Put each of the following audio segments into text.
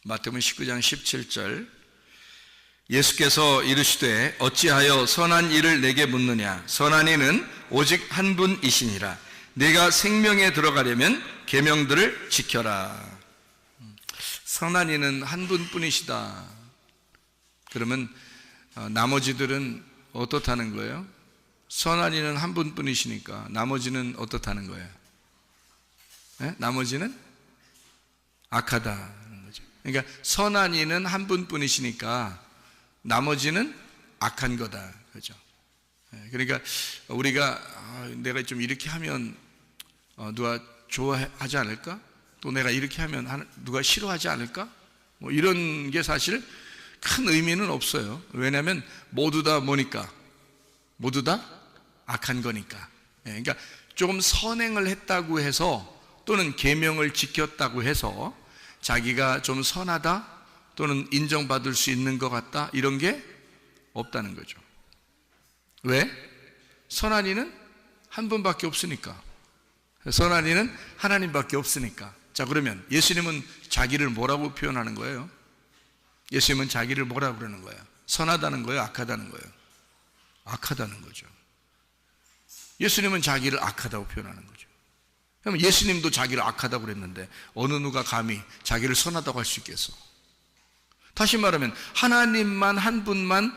마태복음 19장 17절, 예수께서 이르시되 어찌하여 선한 일을 내게 묻느냐? 선한 이는 오직 한 분이시니라. 내가 생명에 들어가려면 계명들을 지켜라. 선한 이는 한 분뿐이시다. 그러면 나머지들은 어떻다는 거예요? 선한 이는 한 분뿐이시니까 나머지는 어떻다는 거예요? 네? 나머지는 악하다는 거죠. 그러니까 선한 이는 한 분뿐이시니까 나머지는 악한 거다, 그죠? 그러니까 우리가 내가 좀 이렇게 하면 누가 좋아하지 않을까? 또 내가 이렇게 하면 누가 싫어하지 않을까? 뭐 이런 게 사실 큰 의미는 없어요. 왜냐하면 모두 다 뭐니까? 모두 다 악한 거니까. 그러니까 조금 선행을 했다고 해서 또는 계명을 지켰다고 해서 자기가 좀 선하다 또는 인정받을 수 있는 것 같다 이런 게 없다는 거죠. 왜? 선한 이는 한 분밖에 없으니까. 선한 이는 하나님밖에 없으니까. 자, 그러면 예수님은 자기를 뭐라고 표현하는 거예요? 예수님은 자기를 뭐라고 그러는 거예요? 선하다는 거예요? 악하다는 거예요? 악하다는 거죠. 예수님은 자기를 악하다고 표현하는 거죠. 그럼 예수님도 자기를 악하다고 그랬는데 어느 누가 감히 자기를 선하다고 할 수 있겠어? 다시 말하면 하나님만 한 분만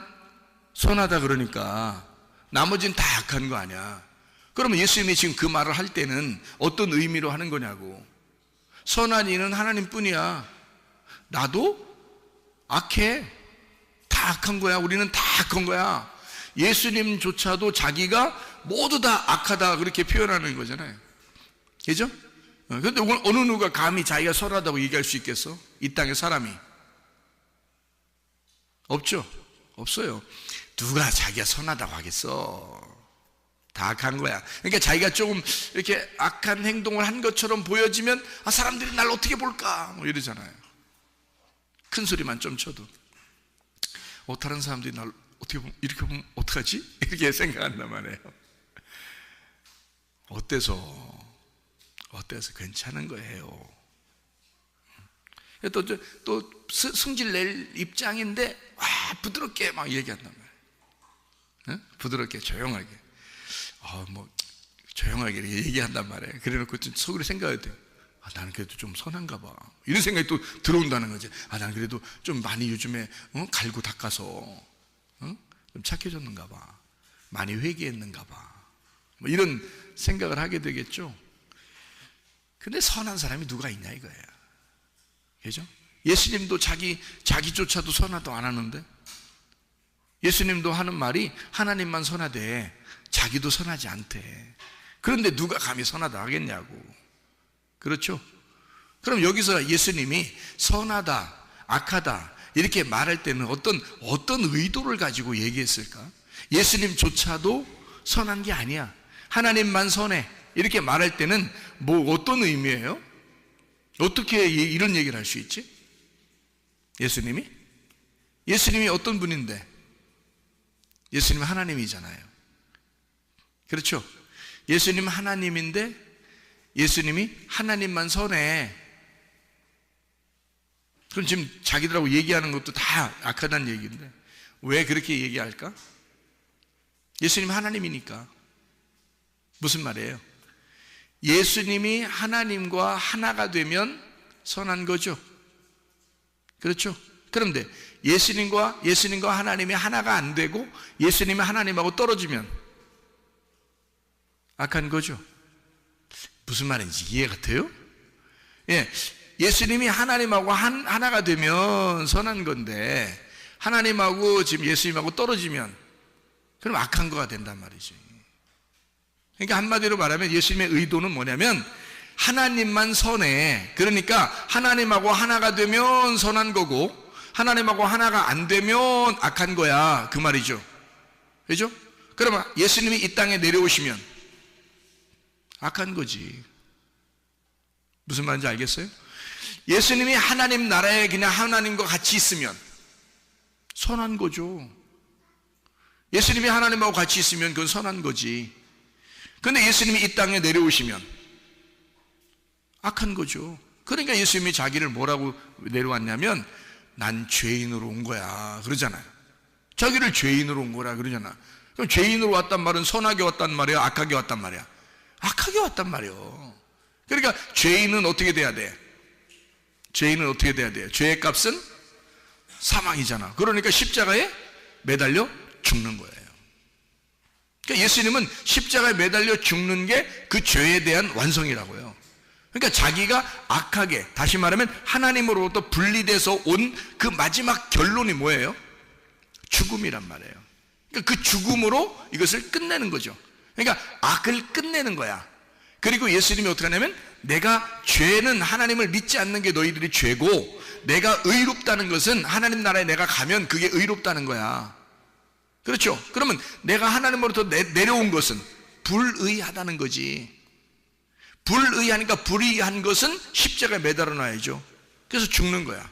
선하다 그러니까 나머지는 다 악한 거 아니야. 그러면 예수님이 지금 그 말을 할 때는 어떤 의미로 하는 거냐고. 선한 이는 하나님뿐이야. 나도 악해. 다 악한 거야. 우리는 다 악한 거야. 예수님조차도 자기가 모두 다 악하다 그렇게 표현하는 거잖아요. 그죠? 그런데 어느 누가 감히 자기가 선하다고 얘기할 수 있겠어? 이 땅에 사람이 없죠? 없어요. 누가 자기가 선하다고 하겠어? 다 악한 거야. 그러니까 자기가 조금 이렇게 악한 행동을 한 것처럼 보여지면 사람들이 날 어떻게 볼까? 뭐 이러잖아요. 큰 소리만 좀 쳐도 다른 사람들이 날 어떻게 보면 이렇게 보면 어떡하지? 이렇게 생각한단 말이에요. 어때서 괜찮은 거예요. 또 승질 낼 입장인데 부드럽게 막 얘기한단 말이에요. 부드럽게 조용하게 조용하게 이렇게 얘기한단 말이에요. 그래놓고 속으로 생각해야 돼요. 나는 그래도 좀 선한가 봐. 이런 생각이 또 들어온다는 거지. 나는 그래도 좀 많이 요즘에 갈고 닦아서 좀 착해졌는가 봐. 많이 회개했는가 봐. 뭐 이런 생각을 하게 되겠죠. 근데 선한 사람이 누가 있냐 이거예요. 그죠? 예수님도 자기조차도 선하다고 안 하는데, 예수님도 하는 말이 하나님만 선하대, 자기도 선하지 않대. 그런데 누가 감히 선하다 하겠냐고. 그렇죠? 그럼 여기서 예수님이 선하다, 악하다 이렇게 말할 때는 어떤 의도를 가지고 얘기했을까? 예수님조차도 선한 게 아니야, 하나님만 선해 이렇게 말할 때는 어떤 의미예요? 어떻게 이런 얘기를 할 수 있지? 예수님이 어떤 분인데? 예수님은 하나님이잖아요. 그렇죠? 예수님은 하나님인데 예수님이 하나님만 선해. 그럼 지금 자기들하고 얘기하는 것도 다 악하다는 얘기인데 왜 그렇게 얘기할까? 예수님은 하나님이니까. 무슨 말이에요? 예수님이 하나님과 하나가 되면 선한 거죠. 그렇죠? 그런데 예수님과 하나님이 하나가 안 되고 예수님이 하나님하고 떨어지면 악한 거죠. 무슨 말인지 이해가 돼요? 예, 예수님이 하나님하고 하나가 되면 선한 건데 하나님하고 지금 예수님하고 떨어지면 그럼 악한 거가 된단 말이지. 그러니까 한마디로 말하면 예수님의 의도는 뭐냐면 하나님만 선해. 그러니까 하나님하고 하나가 되면 선한 거고 하나님하고 하나가 안 되면 악한 거야, 그 말이죠. 그죠? 그러면 예수님이 이 땅에 내려오시면 악한 거지. 무슨 말인지 알겠어요? 예수님이 하나님 나라에 그냥 하나님과 같이 있으면 선한 거죠. 예수님이 하나님하고 같이 있으면 그건 선한 거지. 그런데 예수님이 이 땅에 내려오시면 악한 거죠. 그러니까 예수님이 자기를 뭐라고 내려왔냐면 난 죄인으로 온 거야 그러잖아요. 자기를 죄인으로 온 거라 그러잖아. 그럼 죄인으로 왔단 말은 선하게 왔단 말이야, 악하게 왔단 말이야? 악하게 왔단 말이요. 그러니까 죄인은 어떻게 돼야 돼? 죄인은 어떻게 돼야 돼요? 죄의 값은 사망이잖아. 그러니까 십자가에 매달려 죽는 거예요. 그러니까 예수님은 십자가에 매달려 죽는 게 그 죄에 대한 완성이라고요. 그러니까 자기가 악하게, 다시 말하면 하나님으로부터 분리돼서 온 그 마지막 결론이 뭐예요? 죽음이란 말이에요. 그러니까 그 죽음으로 이것을 끝내는 거죠. 그러니까 악을 끝내는 거야. 그리고 예수님이 어떻게 하냐면 내가 죄는 하나님을 믿지 않는 게 너희들이 죄고 내가 의롭다는 것은 하나님 나라에 내가 가면 그게 의롭다는 거야. 그렇죠? 그러면 내가 하나님으로부터 내려온 것은 불의하다는 거지. 불의하니까 불의한 것은 십자가에 매달아 놔야죠. 그래서 죽는 거야.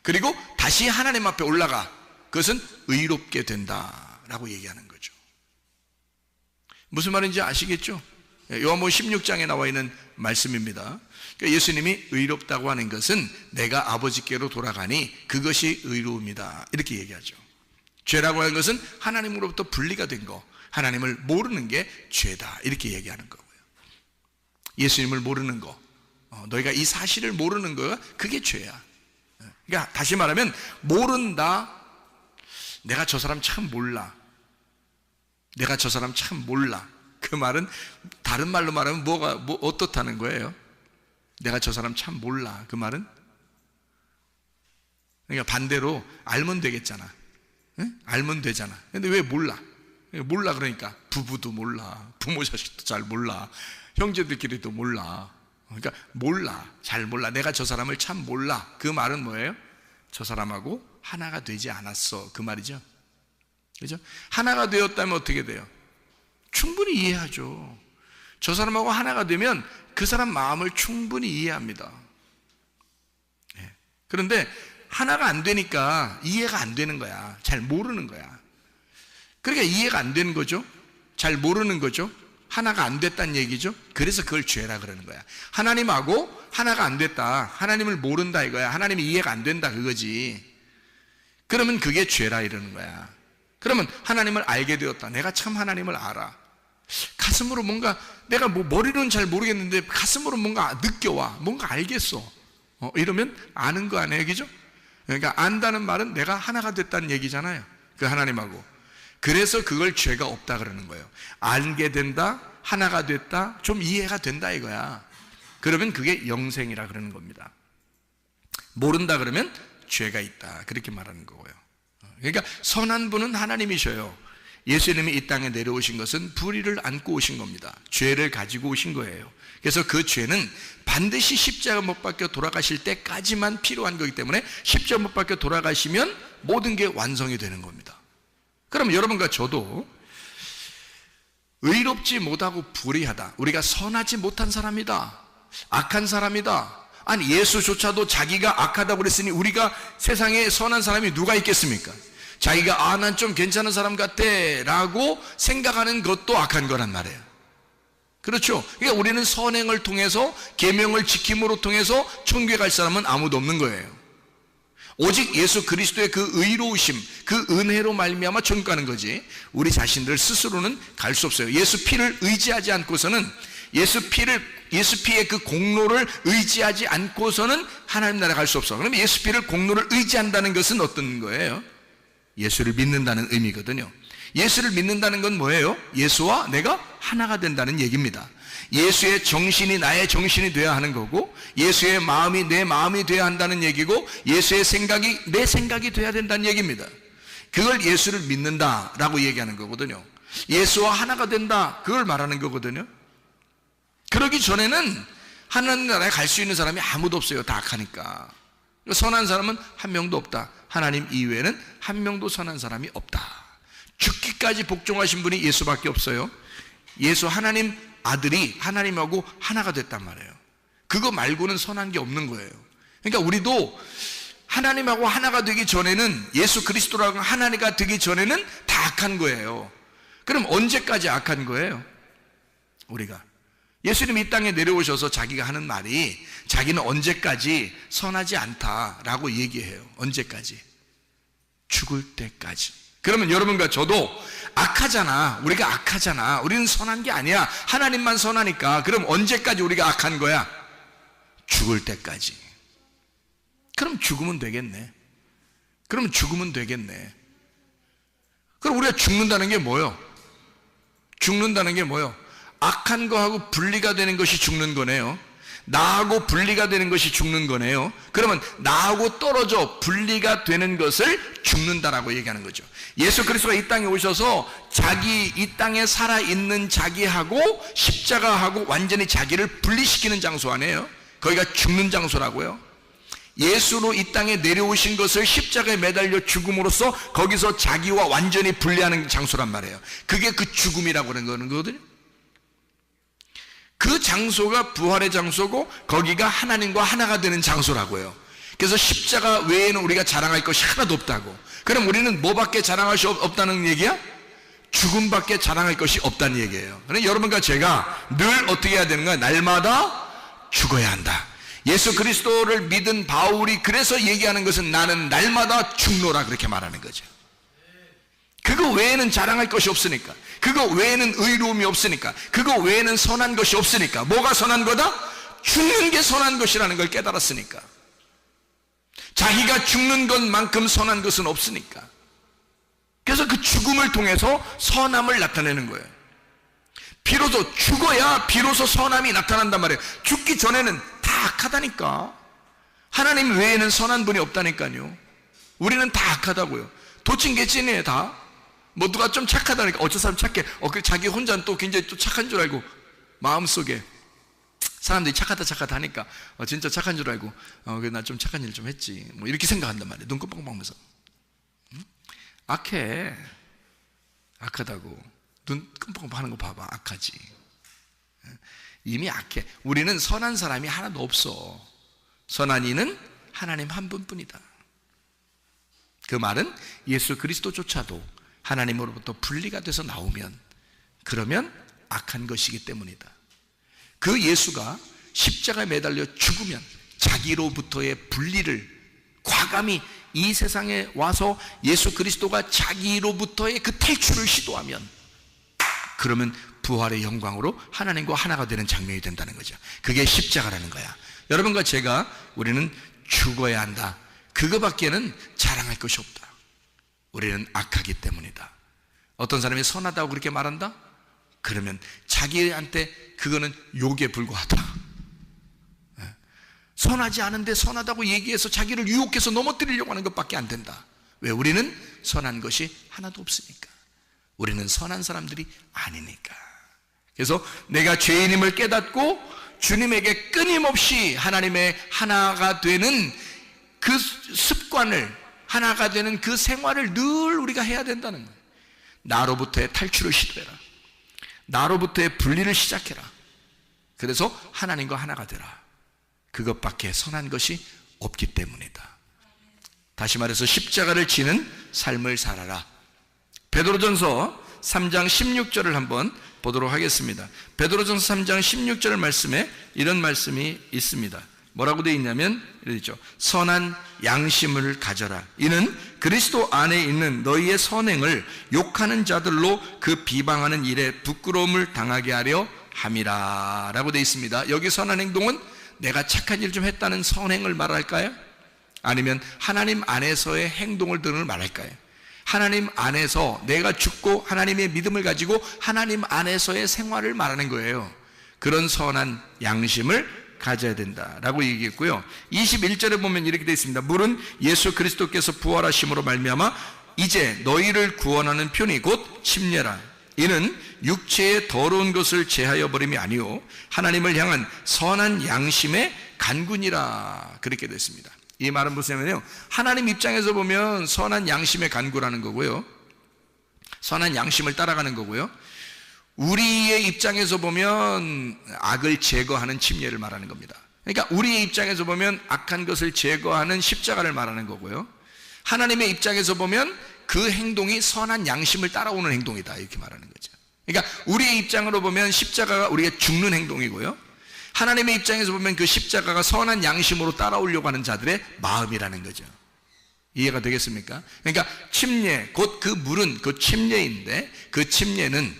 그리고 다시 하나님 앞에 올라가. 그것은 의롭게 된다라고 얘기하는 거죠. 무슨 말인지 아시겠죠? 요한복음 16장에 나와 있는 말씀입니다. 그러니까 예수님이 의롭다고 하는 것은 내가 아버지께로 돌아가니 그것이 의로움이다 이렇게 얘기하죠. 죄라고 하는 것은 하나님으로부터 분리가 된 거, 하나님을 모르는 게 죄다 이렇게 얘기하는 거고요. 예수님을 모르는 거, 너희가 이 사실을 모르는 거가 그게 죄야. 그러니까 다시 말하면 모른다. 내가 저 사람 참 몰라. 내가 저 사람 참 몰라. 그 말은 다른 말로 말하면 어떻다는 거예요? 내가 저 사람 참 몰라. 그 말은 그러니까 반대로 알면 되겠잖아. 응? 알면 되잖아. 근데 왜 몰라? 몰라 그러니까 부부도 몰라, 부모 자식도 잘 몰라, 형제들끼리도 몰라. 그러니까 몰라, 잘 몰라. 내가 저 사람을 참 몰라. 그 말은 뭐예요? 저 사람하고 하나가 되지 않았어 그 말이죠. 그죠? 하나가 되었다면 어떻게 돼요? 충분히 이해하죠. 저 사람하고 하나가 되면 그 사람 마음을 충분히 이해합니다. 그런데 하나가 안 되니까 이해가 안 되는 거야. 잘 모르는 거야. 그러니까 이해가 안 되는 거죠. 잘 모르는 거죠. 하나가 안 됐다는 얘기죠. 그래서 그걸 죄라 그러는 거야. 하나님하고 하나가 안 됐다, 하나님을 모른다 이거야. 하나님이 이해가 안 된다 그거지. 그러면 그게 죄라 이러는 거야. 그러면 하나님을 알게 되었다. 내가 참 하나님을 알아. 가슴으로 뭔가 내가 머리로는 잘 모르겠는데 가슴으로 뭔가 느껴와. 뭔가 알겠어. 이러면 아는 거 아니에요, 그죠? 그러니까 안다는 말은 내가 하나가 됐다는 얘기잖아요. 그 하나님하고. 그래서 그걸 죄가 없다 그러는 거예요. 알게 된다, 하나가 됐다, 좀 이해가 된다 이거야. 그러면 그게 영생이라 그러는 겁니다. 모른다 그러면 죄가 있다 그렇게 말하는 거고요. 그러니까 선한 분은 하나님이셔요. 예수님이 이 땅에 내려오신 것은 불의를 안고 오신 겁니다. 죄를 가지고 오신 거예요. 그래서 그 죄는 반드시 십자가 못 박혀 돌아가실 때까지만 필요한 거기 때문에 십자가 못 박혀 돌아가시면 모든 게 완성이 되는 겁니다. 그럼 여러분과 저도 의롭지 못하고 불의하다, 우리가 선하지 못한 사람이다, 악한 사람이다. 아니 예수조차도 자기가 악하다고 그랬으니 우리가 세상에 선한 사람이 누가 있겠습니까? 자기가 난 좀 괜찮은 사람 같아 라고 생각하는 것도 악한 거란 말이에요. 그렇죠? 그러니까 우리는 선행을 통해서, 계명을 지킴으로 통해서 천국에 갈 사람은 아무도 없는 거예요. 오직 예수 그리스도의 그 의로우심, 그 은혜로 말미암아 천국 가는 거지 우리 자신들 스스로는 갈 수 없어요. 예수 피를 의지하지 않고서는, 예수 피의 그 공로를 의지하지 않고서는 하나님 나라에 갈 수 없어. 그럼 예수 피를 공로를 의지한다는 것은 어떤 거예요? 예수를 믿는다는 의미거든요. 예수를 믿는다는 건 뭐예요? 예수와 내가 하나가 된다는 얘기입니다. 예수의 정신이 나의 정신이 되어야 하는 거고, 예수의 마음이 내 마음이 되어야 한다는 얘기고, 예수의 생각이 내 생각이 되어야 된다는 얘기입니다. 그걸 예수를 믿는다라고 얘기하는 거거든요. 예수와 하나가 된다, 그걸 말하는 거거든요. 그러기 전에는 하나님 나라에 갈 수 있는 사람이 아무도 없어요. 다 악하니까. 선한 사람은 한 명도 없다. 하나님 이외에는 한 명도 선한 사람이 없다. 죽기까지 복종하신 분이 예수밖에 없어요. 예수 하나님 아들이 하나님하고 하나가 됐단 말이에요. 그거 말고는 선한 게 없는 거예요. 그러니까 우리도 하나님하고 하나가 되기 전에는, 예수 그리스도라고 하나님가 되기 전에는 다 악한 거예요. 그럼 언제까지 악한 거예요? 우리가 예수님이 이 땅에 내려오셔서 자기가 하는 말이 자기는 언제까지 선하지 않다라고 얘기해요. 언제까지? 죽을 때까지. 그러면 여러분과 저도 악하잖아. 우리가 악하잖아. 우리는 선한 게 아니야. 하나님만 선하니까. 그럼 언제까지 우리가 악한 거야? 죽을 때까지. 그럼 죽으면 되겠네. 그럼 죽으면 되겠네. 그럼 우리가 죽는다는 게 뭐예요? 죽는다는 게 뭐예요? 악한 거하고 분리가 되는 것이 죽는 거네요. 나하고 분리가 되는 것이 죽는 거네요. 그러면 나하고 떨어져 분리가 되는 것을 죽는다라고 얘기하는 거죠. 예수 그리스도가 이 땅에 오셔서 자기 이 땅에 살아있는 자기하고 십자가하고 완전히 자기를 분리시키는 장소 아니에요? 거기가 죽는 장소라고요. 예수로 이 땅에 내려오신 것을 십자가에 매달려 죽음으로써 거기서 자기와 완전히 분리하는 장소란 말이에요. 그게 그 죽음이라고 하는 거거든요. 그 장소가 부활의 장소고 거기가 하나님과 하나가 되는 장소라고요. 그래서 십자가 외에는 우리가 자랑할 것이 하나도 없다고. 그럼 우리는 뭐밖에 자랑할 수 없다는 얘기야? 죽음밖에 자랑할 것이 없다는 얘기예요. 그래서 여러분과 제가 늘 어떻게 해야 되는 거야? 날마다 죽어야 한다. 예수 그리스도를 믿은 바울이 그래서 얘기하는 것은 나는 날마다 죽노라 그렇게 말하는 거죠. 그거 외에는 자랑할 것이 없으니까, 그거 외에는 의로움이 없으니까, 그거 외에는 선한 것이 없으니까. 뭐가 선한 거다? 죽는 게 선한 것이라는 걸 깨달았으니까. 자기가 죽는 것만큼 선한 것은 없으니까. 그래서 그 죽음을 통해서 선함을 나타내는 거예요. 비로소 죽어야 비로소 선함이 나타난단 말이에요. 죽기 전에는 다 악하다니까. 하나님 외에는 선한 분이 없다니까요. 우리는 다 악하다고요. 도찐개찐이에요. 다. 뭐 누가 좀 착하다니까 어쩔 사람 착해. 자기 혼자는 또 굉장히 또 착한 줄 알고 마음속에 사람들이 착하다 하니까 진짜 착한 줄 알고 나 좀 착한 일 좀 했지 뭐 이렇게 생각한단 말이에요. 눈 깜빡하면서. 악해. 악하다고. 눈 깜빡 하는 거 봐봐. 악하지. 이미 악해. 우리는 선한 사람이 하나도 없어. 선한 이는 하나님 한 분뿐이다. 그 말은 예수 그리스도조차도 하나님으로부터 분리가 돼서 나오면, 그러면 악한 것이기 때문이다. 그 예수가 십자가에 매달려 죽으면 자기로부터의 분리를 과감히 이 세상에 와서 예수 그리스도가 자기로부터의 그 탈출을 시도하면, 그러면 부활의 영광으로 하나님과 하나가 되는 장면이 된다는 거죠. 그게 십자가라는 거야. 여러분과 제가 우리는 죽어야 한다. 그거밖에는 자랑할 것이 없다. 우리는 악하기 때문이다. 어떤 사람이 선하다고 그렇게 말한다? 그러면 자기한테 그거는 욕에 불과하다. 선하지 않은데 선하다고 얘기해서 자기를 유혹해서 넘어뜨리려고 하는 것밖에 안 된다. 왜? 우리는 선한 것이 하나도 없으니까. 우리는 선한 사람들이 아니니까. 그래서 내가 죄인임을 깨닫고 주님에게 끊임없이 하나님의 하나가 되는 그 습관을, 하나가 되는 그 생활을 늘 우리가 해야 된다는 거예요. 나로부터의 탈출을 시도해라. 나로부터의 분리를 시작해라. 그래서 하나님과 하나가 되라. 그것밖에 선한 것이 없기 때문이다. 다시 말해서 십자가를 지는 삶을 살아라. 베드로전서 3장 16절을 한번 보도록 하겠습니다. 베드로전서 3장 16절 말씀에 이런 말씀이 있습니다. 뭐라고 되어 있냐면 이렇게 있죠. 선한 양심을 가져라. 이는 그리스도 안에 있는 너희의 선행을 욕하는 자들로 그 비방하는 일에 부끄러움을 당하게 하려 함이라 라고 되어 있습니다. 여기 선한 행동은 내가 착한 일 좀 했다는 선행을 말할까요? 아니면 하나님 안에서의 행동을 등을 말할까요? 하나님 안에서 내가 죽고 하나님의 믿음을 가지고 하나님 안에서의 생활을 말하는 거예요. 그런 선한 양심을 가져야 된다라고 얘기했고요. 21절에 보면 이렇게 되어 있습니다. 물은 예수 그리스도께서 부활하심으로 말미암아 이제 너희를 구원하는 편이 곧 침례라. 이는 육체의 더러운 것을 제하여 버림이 아니요 하나님을 향한 선한 양심의 간군이라. 그렇게 됐습니다. 이 말은 무엇이냐면요, 하나님 입장에서 보면 선한 양심의 간구라는 거고요, 선한 양심을 따라가는 거고요, 우리의 입장에서 보면 악을 제거하는 침례를 말하는 겁니다. 그러니까 우리의 입장에서 보면 악한 것을 제거하는 십자가를 말하는 거고요, 하나님의 입장에서 보면 그 행동이 선한 양심을 따라오는 행동이다, 이렇게 말하는 거죠. 그러니까 우리의 입장으로 보면 십자가가 우리가 죽는 행동이고요, 하나님의 입장에서 보면 그 십자가가 선한 양심으로 따라오려고 하는 자들의 마음이라는 거죠. 이해가 되겠습니까? 그러니까 침례, 곧 그 물은 그 침례인데, 그 침례는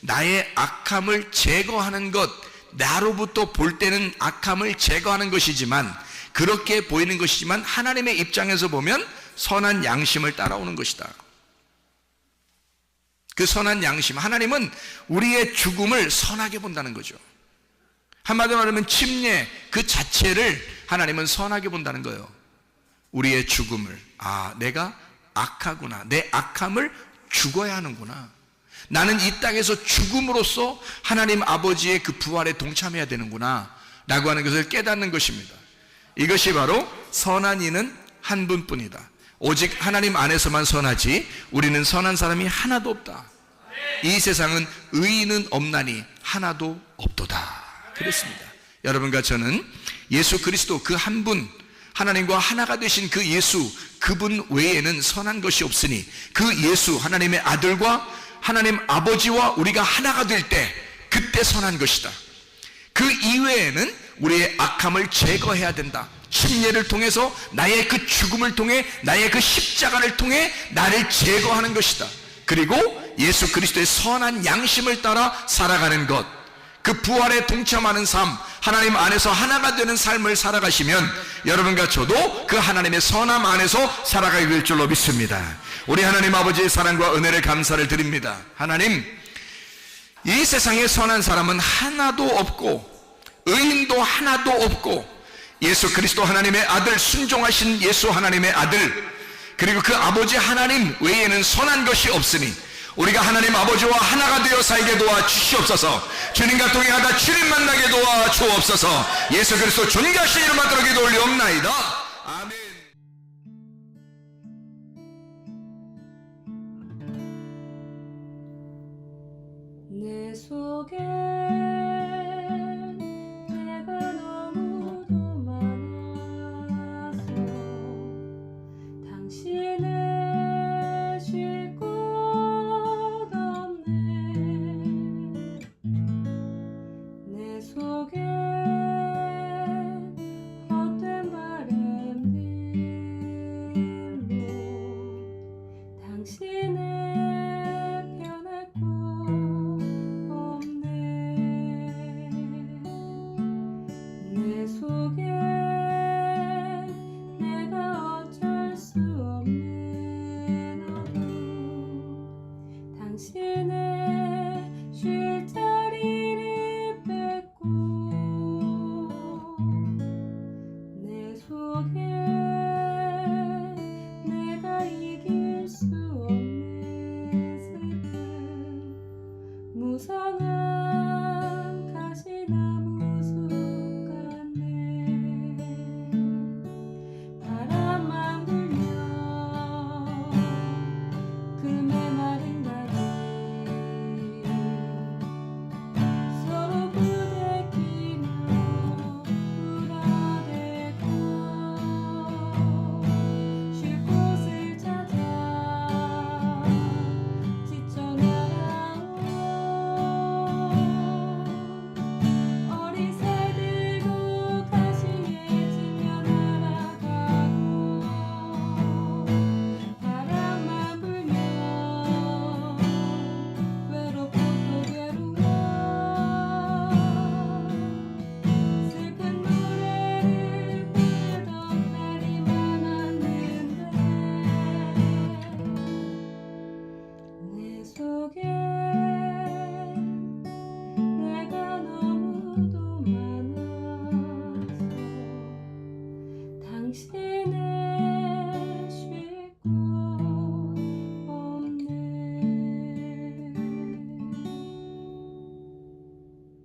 나의 악함을 제거하는 것, 나로부터 볼 때는 악함을 제거하는 것이지만, 그렇게 보이는 것이지만 하나님의 입장에서 보면 선한 양심을 따라오는 것이다. 그 선한 양심, 하나님은 우리의 죽음을 선하게 본다는 거죠. 한마디로 말하면 침례 그 자체를 하나님은 선하게 본다는 거예요. 우리의 죽음을, 내가 악하구나, 내 악함을 죽어야 하는구나, 나는 이 땅에서 죽음으로써 하나님 아버지의 그 부활에 동참해야 되는구나 라고 하는 것을 깨닫는 것입니다. 이것이 바로 선한 이는 한 분뿐이다. 오직 하나님 안에서만 선하지 우리는 선한 사람이 하나도 없다. 이 세상은 의인은 없나니 하나도 없도다. 그렇습니다. 여러분과 저는 예수 그리스도 그 한 분, 하나님과 하나가 되신 그 예수, 그분 외에는 선한 것이 없으니, 그 예수 하나님의 아들과 하나님 아버지와 우리가 하나가 될 때 그때 선한 것이다. 그 이외에는 우리의 악함을 제거해야 된다. 침례를 통해서, 나의 그 죽음을 통해, 나의 그 십자가를 통해 나를 제거하는 것이다. 그리고 예수 그리스도의 선한 양심을 따라 살아가는 것, 그 부활에 동참하는 삶, 하나님 안에서 하나가 되는 삶을 살아가시면 여러분과 저도 그 하나님의 선함 안에서 살아가게 될 줄로 믿습니다. 우리 하나님 아버지의 사랑과 은혜를 감사를 드립니다. 하나님, 이 세상에 선한 사람은 하나도 없고 의인도 하나도 없고, 예수 그리스도 하나님의 아들, 순종하신 예수 하나님의 아들, 그리고 그 아버지 하나님 외에는 선한 것이 없으니 우리가 하나님 아버지와 하나가 되어 살게 도와 주시옵소서. 주님과 동행하다 주님 만나게 도와 주옵소서. 예수 그리스도 존귀하신 이름 받들어 기도 올리옵나이다. 아멘. 내 속에